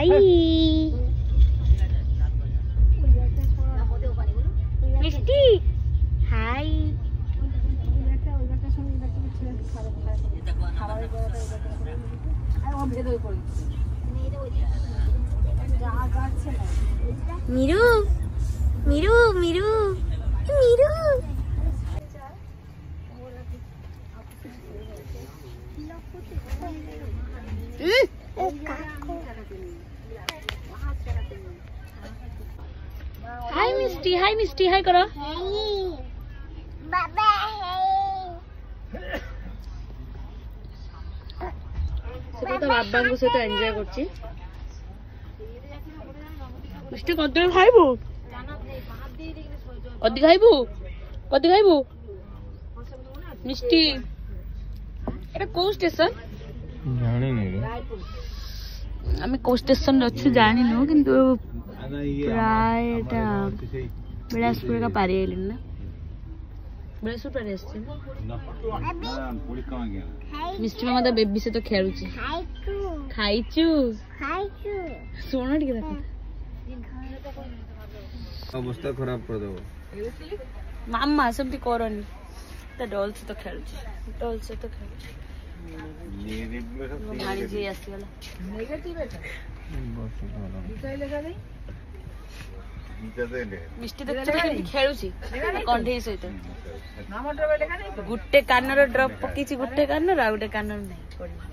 हाय मिष्टी हाय मीरू मीरू मीरू मीरू हाय मिस्टी हाय करो से तो बाबा को सहित एंजॉय करछि मिस्टी कदे खाइबू कदे खाइबू मिस्टी एटा को स्टेशन जानी नहीं आम को स्टेशन अच्छे जानी नु किंतु प्राय बिलासपुर का पारी आइल ना बिलासपुर पारी आछे मिस्टी मामा तो बेबी से तो खेलुची खाइचू सोना टिके देखो अवस्था खराब कर देबो मामा सब करनी तो डॉल से तो खेलुची डॉल से तो खेलुची भाणी जी आसीगला मिष्टी देखछ खेलुची कंढेई सहित गुट्टे कानर ड्रॉप पकीची गुट्टे कानर आ गुट्टे कानर नहीं